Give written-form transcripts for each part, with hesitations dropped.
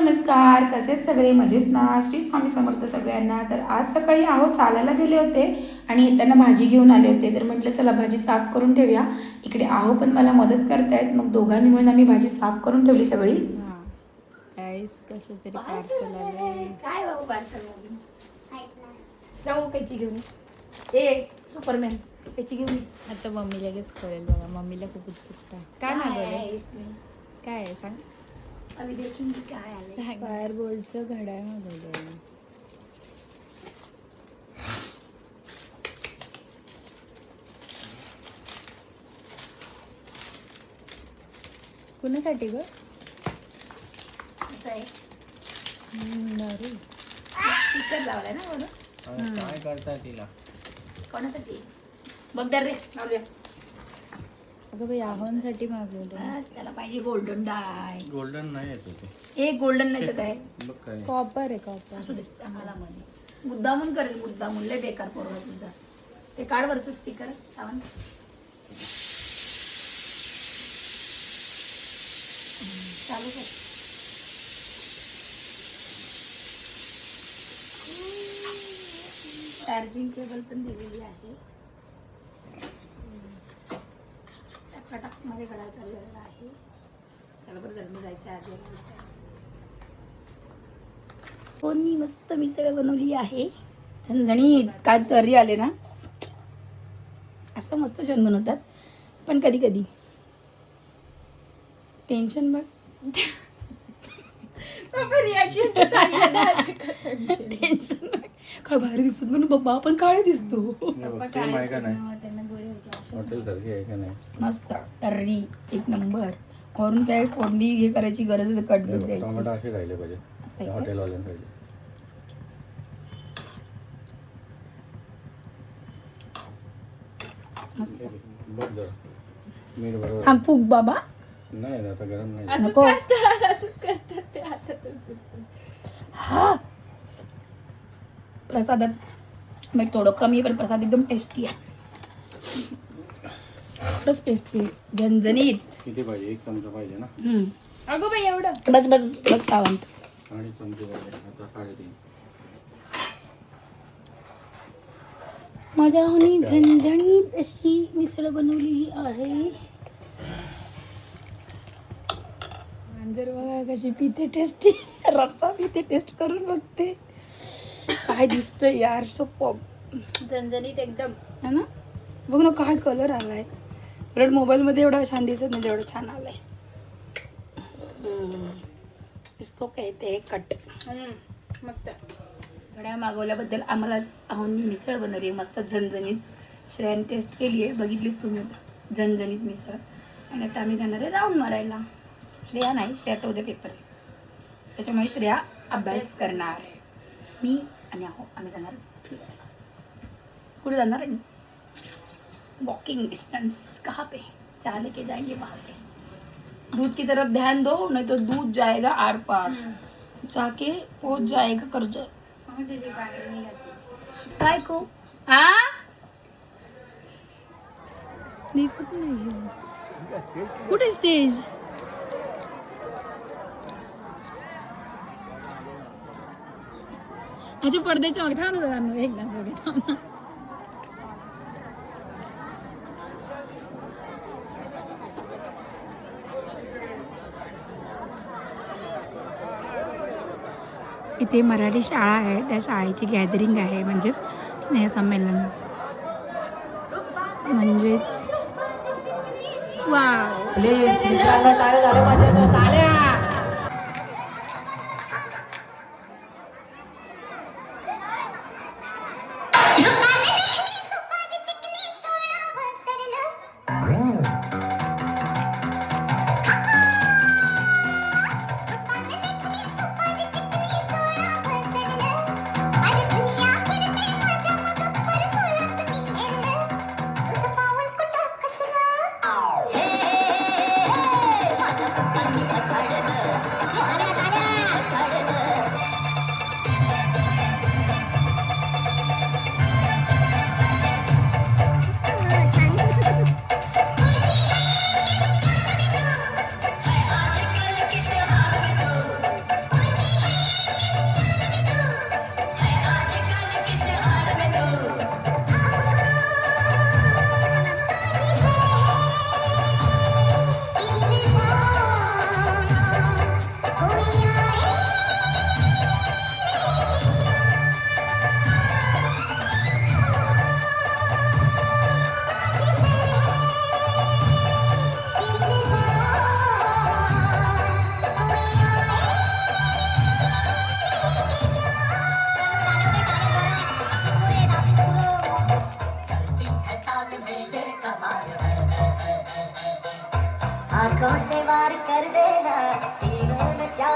नमस्कार. कसे आहेत सगळे? मजेत ना? श्री स्वामी समर्थ सगळ्यांना. तर आज सकाळी चालायला गेले होते आणि येताना भाजी घेऊन आले होते. तर म्हटलं चला भाजी साफ करून ठेवूया. इकडे पण मला मदत करतायत. मग दोघांनी मिळून आम्ही भाजी साफ करून ठेवली सगळी. कसं तरी पार्सल आलंय. काय बाबू पार्सल जाऊ कैची घेऊन ए सुपरमॅन कैची घेऊन आता मम्मी लगेच करेल बघा. मम्मीला खूप उत्सुकता. काय मागवलं? काय आहे सांग. अभी देखेंगे काय आले. फायर बोल्टचं घड्याळ मागवलं. कुणासाठी ग? असं आहे स्टिकर लावलाय ना म्हणून. काय करताय तिला? कोणासाठी? बघ दर रे लावूया. अगं बाई आव्हानसाठी मागवलं. त्याला पाहिजे गोल्डन डाय. गोल्डन नाही येत होते. ए गोल्डन नाही तर काय बघ काय कॉपर आहे कॉपर. असू दे आम्हाला मध्ये मुद्दामून करेल मुद्दामून. लय बेकार पोरगा तुझा. ते काढ वरचं स्टिकर सावंत. चालू कर. चार्जिंग केबल पण दिलेली आहे. टकाटक मध्ये घड्याळ चाललेला आहे. चला बरं जल्मी जायच्या आधी कोणी मस्त मिसळ बनवली आहे. झणझणीत काय तर्री आले ना. असं मस्त जेवण बनवतात. पण कधी कधी टेन्शन बघ. टेन्शन काय भारी दिसत म्हणून बाबा आपण काळे दिसतो. सेम आहे का नाही? हॉटेल सारखी आहे का नाही? मस्त तर्री एक नंबर. वरून काय फोडणी हे करायची गरज आहे. कट टोमॅटो द्यायची असे राहिले पाहिजे असं आहे हॉटेलवाल्यांसाठी. मस्त. बघ जरा मीठ बरोबर थांब फूक बाबा. नाही आता गरम नाही. नको. हा प्रसादात मीठ थोडं कमी पण प्रसाद एकदम टेस्टी आहे. खरंच टेस्टी झणझणीत. किती पाहिजे? एक चमचा पाहिजे ना? अगं बाई एवढं. बस बस बस सावंत. आणि चमचे पाहिजे. आता 3.5. माझ्या हानी झणझणीत अशी मिसळ बनवलेली आहे. मांजर बघा कशी पिते टेस्टी. रस्सा पिते टेस्ट करून बघते. काय दिसतंय यार सोपं झणझणीत एकदम है ना. बघ ना काय कलर आलाय. उलट मोबाईलमध्ये एवढा छान दिसत नाही जेवढं छान आलाय. इसको कहते हैं कट. मस्त. घड्याळ मागवल्याबद्दल आम्हाला आहोंनी मिसळ बनवली मस्त झणझणीत. श्रेयाने टेस्ट केली आहे बघितलीच तुम्ही झणझणीत मिसळ. आणि आता आम्ही जाणार आहे राऊंड मारायला. श्रेया नाही श्रेयाचा उद्या पेपर आहे. त्याच्यामुळे श्रेया अभ्यास करणार. मी आणि आम्ही जाणार फिरायला. कुठे जाणार? वॉकिंग डिस्टेंस कहाँ पे चले के जाएंगे वहाँ पे. दूध की तरफ ध्यान दो नहीं तो दूध जाएगा आर पार. जाके पहुंच जाएगा कर्ज. काय को कुठे स्टेज? ह्याच्या पडद्याच्या मागे थांब एकदा. इथे मराठी शाळा आहे. त्या शाळेची गॅदरिंग आहे म्हणजेच स्नेहसंमेलन. म्हणजे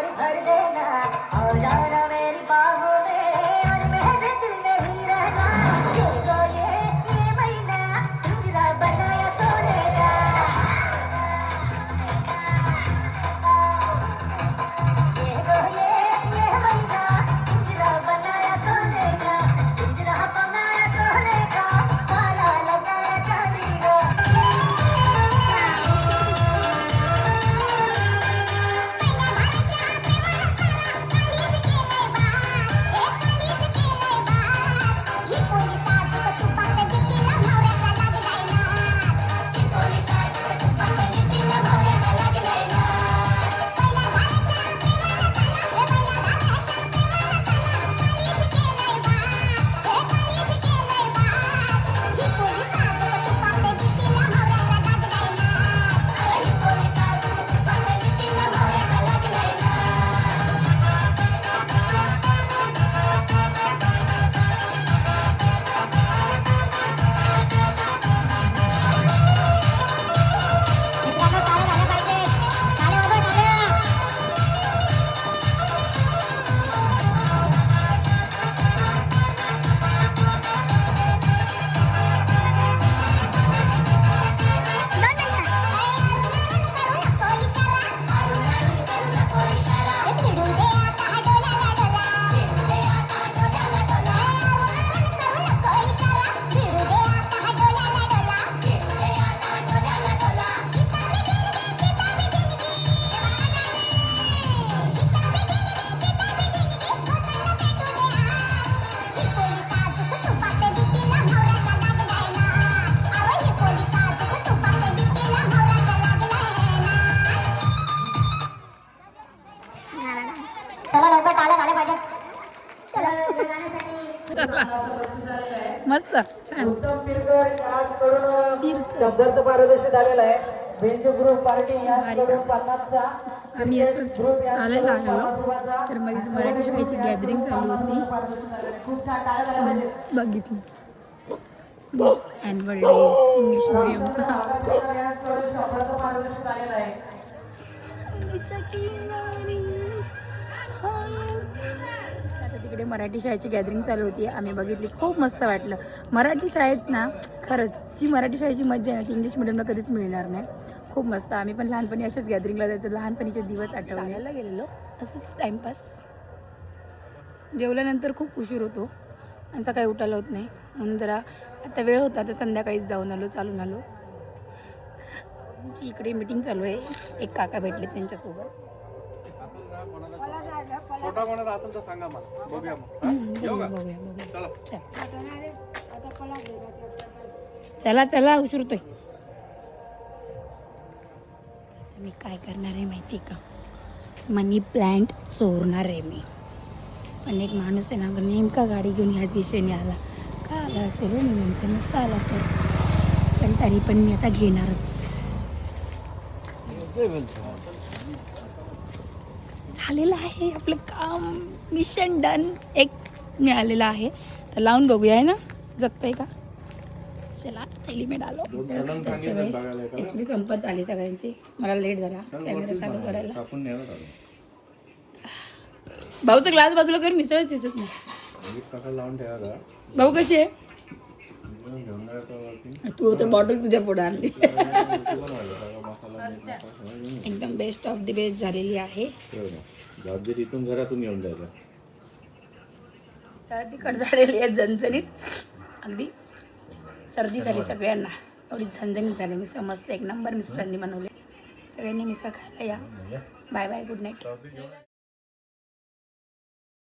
प्यार भर देना और जाना मेरी बाहों में और मेरे दिल में ही रहना ये महीना पिंजरा बनाया सोने का ये महीना पिंजरा बनाया सोने का पिंजरा बनाया सोने का ताला लगाया चांदी का चला लवकर टाळ्या झाल्या पाहिजे चला मस्त छान शब्दार्थ पारदर्शी झालेला आहे बेंजो ग्रुप पार्टी याकडून 50चा आम्ही असंच चालायला आलो तर मध्येच मराठी शाळेची गॅदरिंग चालू होती खूप छान टाळ्या झाल्या पाहिजे बघितली ॲन्युअल डे इंग्लिश मिडियमचा शब्दार्थ पारदर्शी झालेला आहे आता तिकडे मराठी शाळेची गॅदरिंग चालू होती आम्ही बघितली खूप मस्त वाटलं मराठी शाळेत ना खरंच जी मराठी शाळेची मज्जा आहे ना ती इंग्लिश मिडियमला कधीच मिळणार नाही खूप मस्त आम्ही पण लहानपणी अशाच गॅदरिंगला जायचं लहानपणीचे दिवस आठवण्याला गेलेलो असंच टाईमपास जेवल्यानंतर खूप उशीर होतो आणि सकाळी उठायला होत नाही म्हणून जरा आता वेळ होता तर संध्याकाळीच जाऊन आलो चालून आलो इकडे मीटिंग चालू आहे एक काका भेटले त्यांच्यासोबत छोटा कोणाला असेल तर सांगा मला बघूया मग येऊ का चला चला चला उशीर होतोय मी काय करणार आहे माहिती का मनी प्लांट चोरणार आहे मी पण एक माणूस आहे ना नेमका गाडी घेऊन ह्या दिशेने आला का आला असेल मी म्हणते नसता आला तर पण तरी पण मी आता घेणारच झालेलं आहे आपलं काम मिशन डन एक मिळालेलं आहे तर लावून बघूया आहे ना जगतंय का चला एलिमेंट आलो ॲक्च्युली संपत आली सगळ्यांची मला लेट झाला कॅमेरा चालू करायला भाऊचा ग्लास बाजूला कर मिसळच दिसत नाही लावून ठेवा भाऊ कशी आहे तू तर बॉटल तुझ्या पुढे आणली एकदम बेस्ट ऑफ द बेस्ट झालेली आहे इथून घरातून येऊन जायचं सर्दी कट झालेली आहे झणझणीत अगदी सर्दी झाली सगळ्यांना एवढी झणझणीत झाली मिसळ मस्त एक नंबर मिस्टरांनी बनवले सगळ्यांनी मिसळ खायला या बाय बाय गुड नाईट